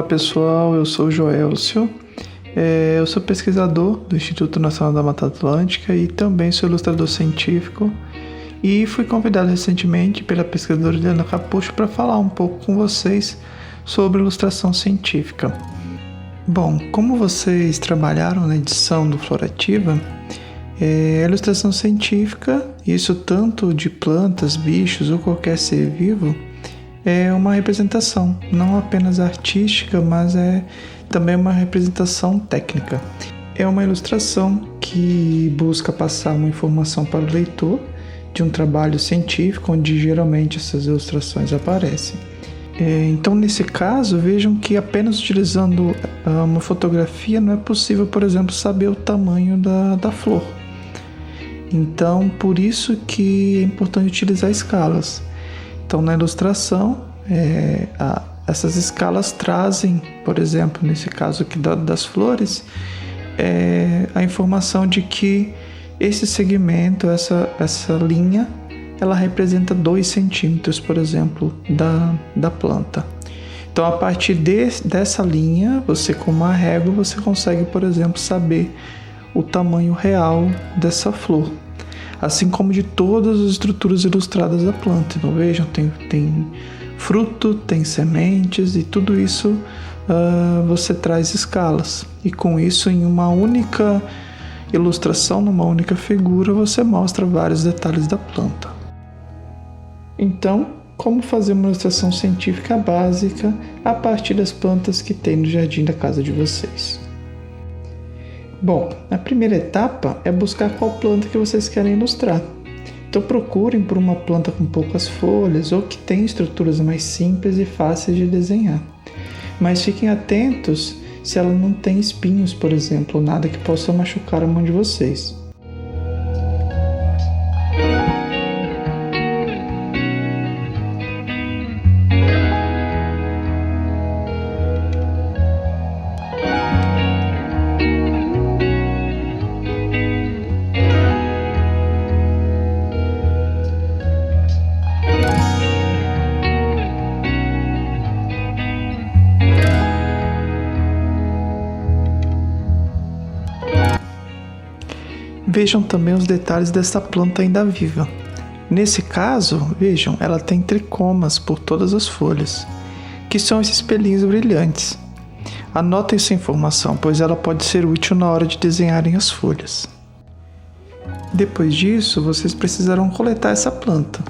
Olá pessoal, eu sou o Joelcio, eu sou pesquisador do Instituto Nacional da Mata Atlântica e também sou ilustrador científico e fui convidado recentemente pela pesquisadora Helena Capucho para falar um pouco com vocês sobre ilustração científica. Bom, como vocês trabalharam na edição do Florativa, a ilustração científica, isso tanto de plantas, bichos ou qualquer ser vivo, é uma representação, não apenas artística, mas é também uma representação técnica. É uma ilustração que busca passar uma informação para o leitor de um trabalho científico, onde geralmente essas ilustrações aparecem. Então, nesse caso, vejam que apenas utilizando uma fotografia não é possível, por exemplo, saber o tamanho da flor. Então, por isso que é importante utilizar escalas. Então, na ilustração, essas escalas trazem, por exemplo, nesse caso aqui das flores, a informação de que esse segmento, essa linha, ela representa 2 centímetros, por exemplo, da planta. Então, a partir dessa linha, você com uma régua, você consegue, por exemplo, saber o tamanho real dessa flor. Assim como de todas as estruturas ilustradas da planta. Então vejam, tem fruto, tem sementes e tudo isso você traz escalas. E com isso, em uma única ilustração, numa única figura, você mostra vários detalhes da planta. Então, como fazer uma ilustração científica básica a partir das plantas que tem no jardim da casa de vocês? Bom, a primeira etapa é buscar qual planta que vocês querem ilustrar. Então procurem por uma planta com poucas folhas ou que tenha estruturas mais simples e fáceis de desenhar. Mas fiquem atentos se ela não tem espinhos, por exemplo, ou nada que possa machucar a mão de vocês. Vejam também os detalhes dessa planta ainda viva. Nesse caso, vejam, ela tem tricomas por todas as folhas, que são esses pelinhos brilhantes. Anotem essa informação, pois ela pode ser útil na hora de desenharem as folhas. Depois disso, vocês precisarão coletar essa planta.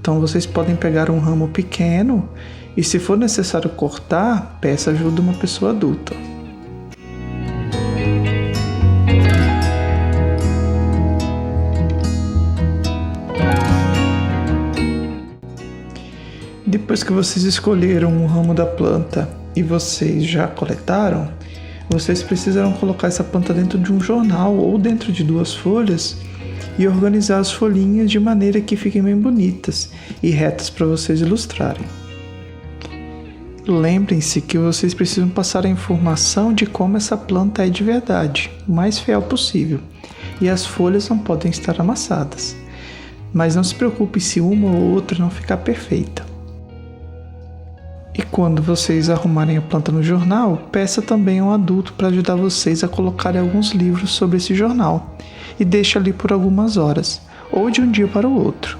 Então, vocês podem pegar um ramo pequeno e, se for necessário cortar, peça ajuda de uma pessoa adulta. Depois que vocês escolheram o ramo da planta e vocês já coletaram, vocês precisarão colocar essa planta dentro de um jornal ou dentro de 2 folhas e organizar as folhinhas de maneira que fiquem bem bonitas e retas para vocês ilustrarem. Lembrem-se que vocês precisam passar a informação de como essa planta é de verdade, o mais fiel possível, e as folhas não podem estar amassadas. Mas não se preocupe se uma ou outra não ficar perfeita. E quando vocês arrumarem a planta no jornal, peça também a um adulto para ajudar vocês a colocarem alguns livros sobre esse jornal e deixe ali por algumas horas, ou de um dia para o outro.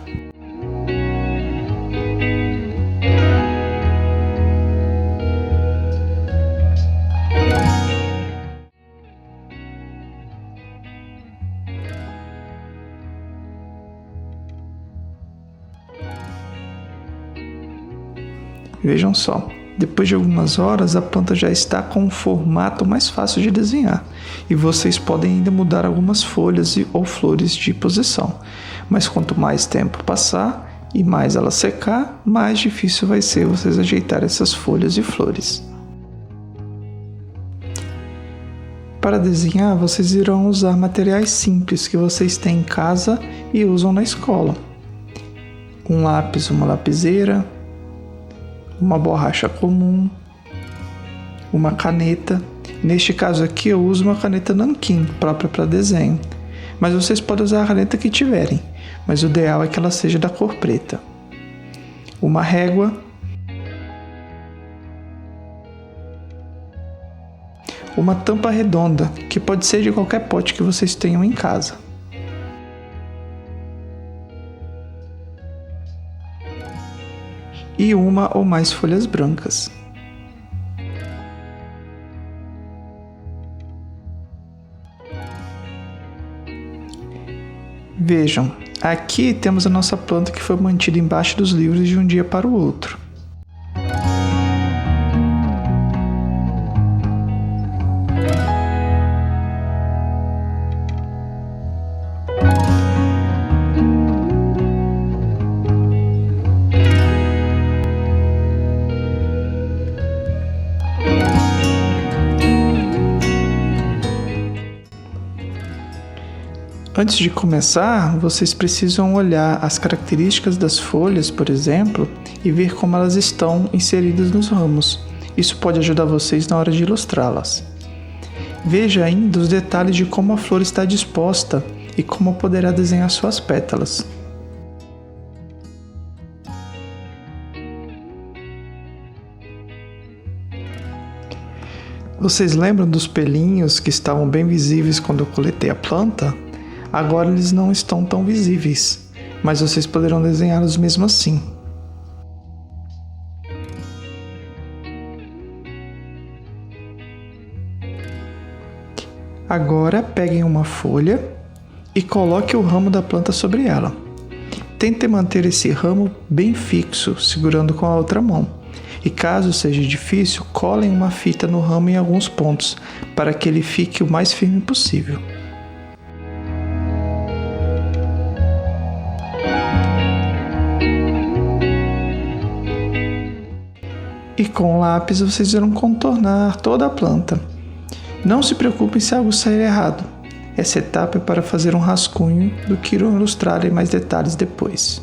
Vejam só, depois de algumas horas a planta já está com um formato mais fácil de desenhar e vocês podem ainda mudar algumas folhas ou flores de posição, mas quanto mais tempo passar e mais ela secar, mais difícil vai ser vocês ajeitar essas folhas e flores. Para desenhar, vocês irão usar materiais simples que vocês têm em casa e usam na escola. Um lápis, uma lapiseira, uma borracha comum, uma caneta. Neste caso aqui eu uso uma caneta nanquim, própria para desenho, mas vocês podem usar a caneta que tiverem, mas o ideal é que ela seja da cor preta. Uma régua, uma tampa redonda, que pode ser de qualquer pote que vocês tenham em casa. E uma ou mais folhas brancas. Vejam, aqui temos a nossa planta que foi mantida embaixo dos livros de um dia para o outro. Antes de começar, vocês precisam olhar as características das folhas, por exemplo, e ver como elas estão inseridas nos ramos. Isso pode ajudar vocês na hora de ilustrá-las. Veja ainda os detalhes de como a flor está disposta e como poderá desenhar suas pétalas. Vocês lembram dos pelinhos que estavam bem visíveis quando eu coletei a planta? Agora eles não estão tão visíveis, mas vocês poderão desenhá-los mesmo assim. Agora peguem uma folha e coloque o ramo da planta sobre ela. Tentem manter esse ramo bem fixo, segurando com a outra mão. E caso seja difícil, colem uma fita no ramo em alguns pontos, para que ele fique o mais firme possível. E com o lápis vocês irão contornar toda a planta. Não se preocupem se algo sair errado. Essa etapa é para fazer um rascunho do que irão ilustrar em mais detalhes depois.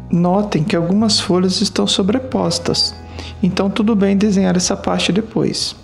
Notem que algumas folhas estão sobrepostas, então tudo bem desenhar essa parte depois.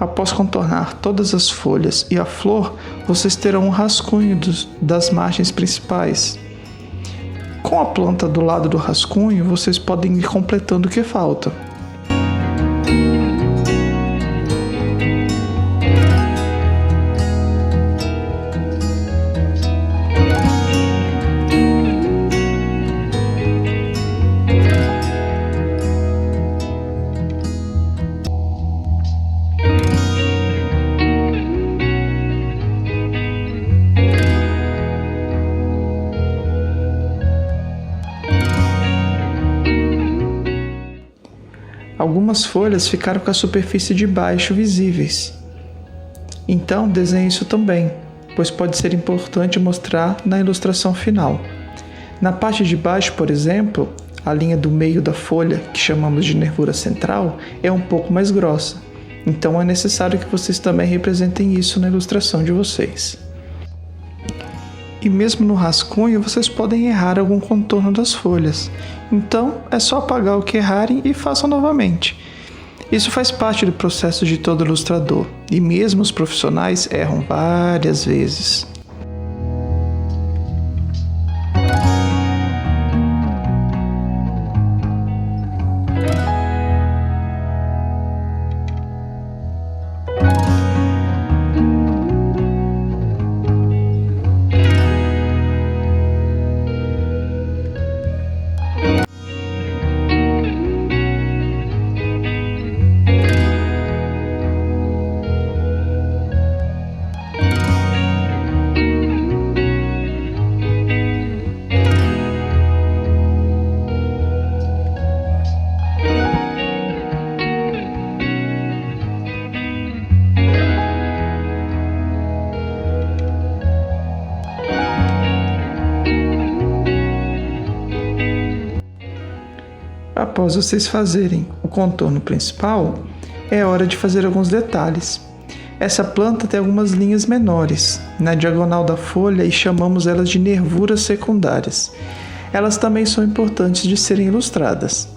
Após contornar todas as folhas e a flor, vocês terão um rascunho das margens principais. Com a planta do lado do rascunho, vocês podem ir completando o que falta. Algumas folhas ficaram com a superfície de baixo visíveis. Então desenhe isso também, pois pode ser importante mostrar na ilustração final. Na parte de baixo, por exemplo, a linha do meio da folha, que chamamos de nervura central, é um pouco mais grossa. Então é necessário que vocês também representem isso na ilustração de vocês. E mesmo no rascunho, vocês podem errar algum contorno das folhas. Então, é só apagar o que errarem e façam novamente. Isso faz parte do processo de todo ilustrador, e mesmo os profissionais erram várias vezes. Após vocês fazerem o contorno principal, é hora de fazer alguns detalhes. Essa planta tem algumas linhas menores na diagonal da folha e chamamos elas de nervuras secundárias. Elas também são importantes de serem ilustradas.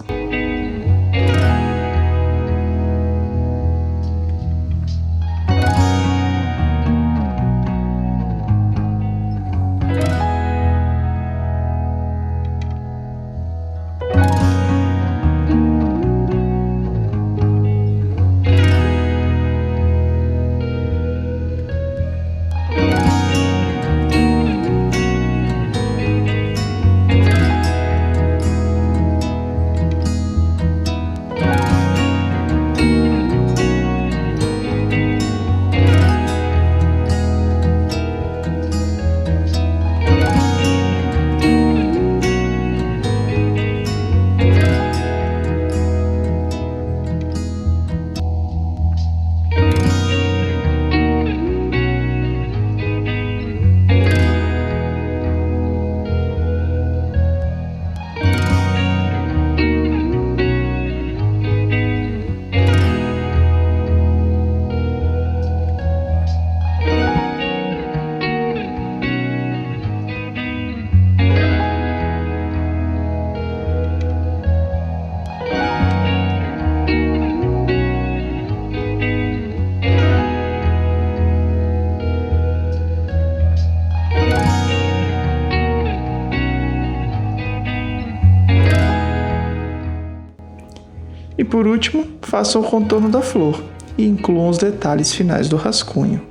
E por último, façam o contorno da flor e incluam os detalhes finais do rascunho.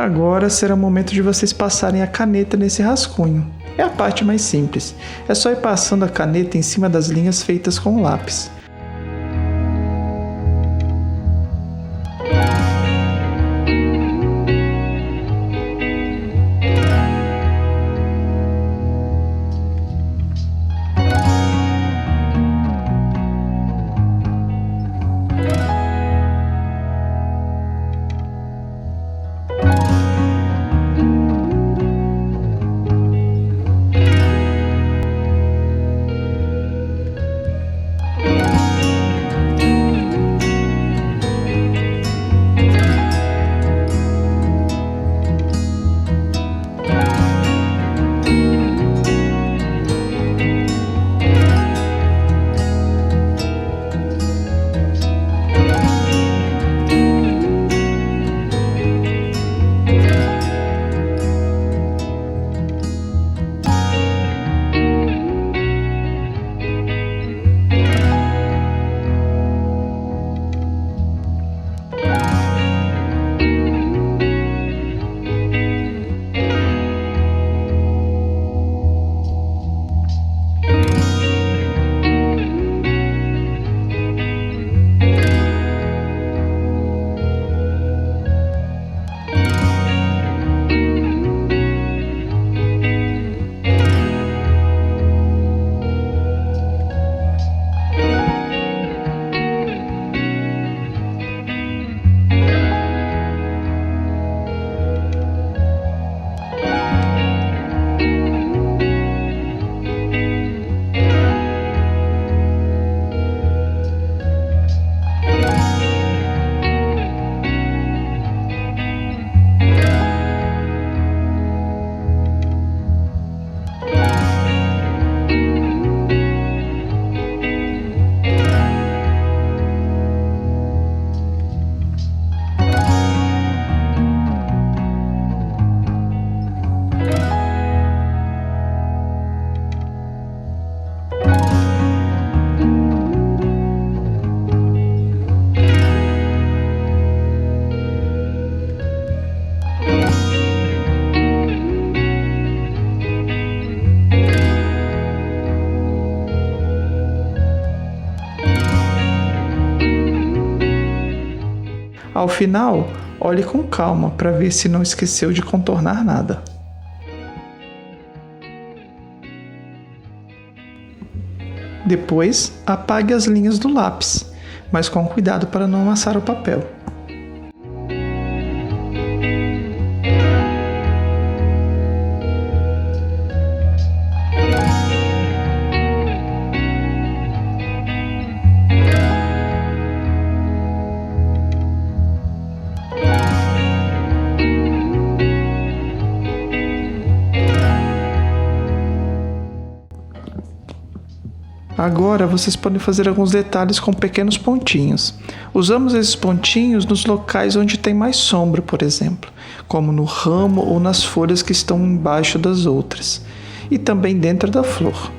Agora será o momento de vocês passarem a caneta nesse rascunho. É a parte mais simples. É só ir passando a caneta em cima das linhas feitas com o lápis. Ao final, olhe com calma para ver se não esqueceu de contornar nada. Depois, apague as linhas do lápis, mas com cuidado para não amassar o papel. Agora vocês podem fazer alguns detalhes com pequenos pontinhos. Usamos esses pontinhos nos locais onde tem mais sombra, por exemplo, como no ramo ou nas folhas que estão embaixo das outras, e também dentro da flor.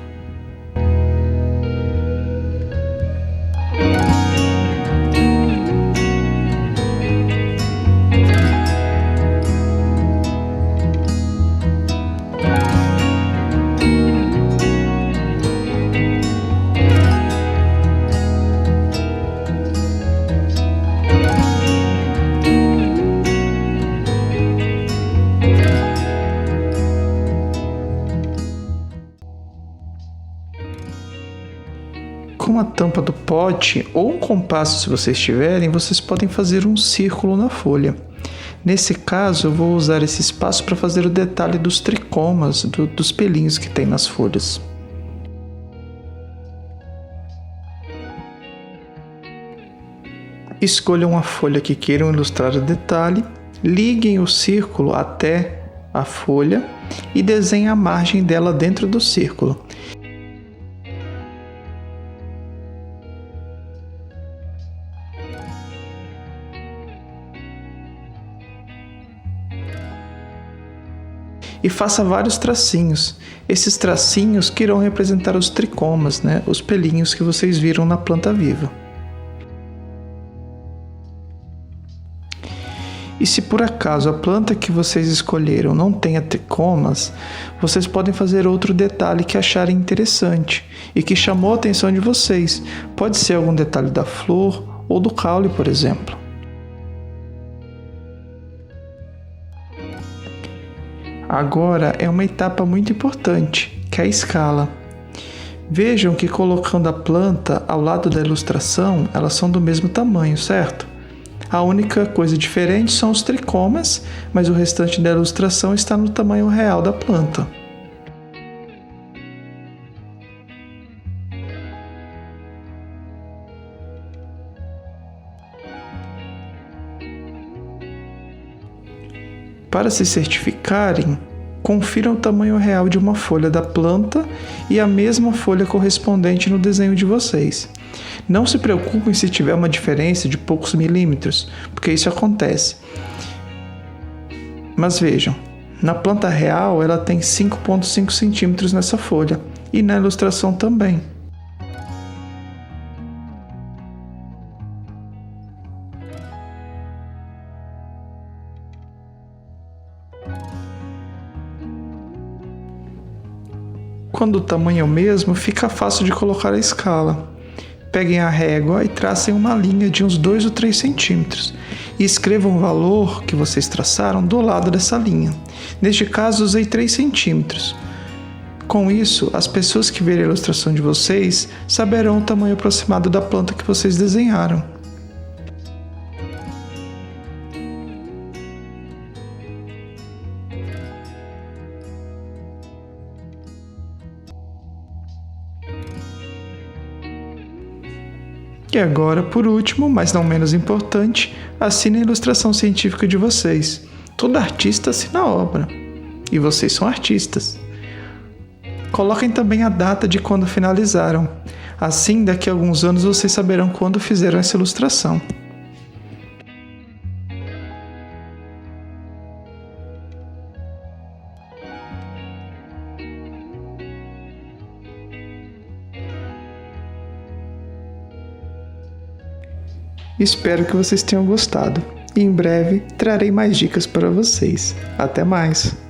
Com a tampa do pote ou um compasso, se vocês tiverem, vocês podem fazer um círculo na folha. Nesse caso, eu vou usar esse espaço para fazer o detalhe dos tricomas, dos pelinhos que tem nas folhas. Escolham uma folha que queiram ilustrar o detalhe, liguem o círculo até a folha e desenhem a margem dela dentro do círculo. E faça vários tracinhos. Esses tracinhos que irão representar os tricomas, os pelinhos que vocês viram na planta viva. E se por acaso a planta que vocês escolheram não tenha tricomas, vocês podem fazer outro detalhe que acharem interessante e que chamou a atenção de vocês. Pode ser algum detalhe da flor ou do caule, por exemplo. Agora é uma etapa muito importante, que é a escala. Vejam que colocando a planta ao lado da ilustração, elas são do mesmo tamanho, certo? A única coisa diferente são os tricomas, mas o restante da ilustração está no tamanho real da planta. Para se certificarem, confiram o tamanho real de uma folha da planta e a mesma folha correspondente no desenho de vocês. Não se preocupem se tiver uma diferença de poucos milímetros, porque isso acontece. Mas vejam, na planta real ela tem 5,5 centímetros nessa folha e na ilustração também. Quando o tamanho é o mesmo, fica fácil de colocar a escala. Peguem a régua e tracem uma linha de uns 2 ou 3 centímetros e escrevam o valor que vocês traçaram do lado dessa linha. Neste caso, usei 3 centímetros. Com isso, as pessoas que verem a ilustração de vocês saberão o tamanho aproximado da planta que vocês desenharam. E agora, por último, mas não menos importante, assine a ilustração científica de vocês. Todo artista assina a obra. E vocês são artistas. Coloquem também a data de quando finalizaram. Assim, daqui a alguns anos vocês saberão quando fizeram essa ilustração. Espero que vocês tenham gostado e em breve trarei mais dicas para vocês. Até mais!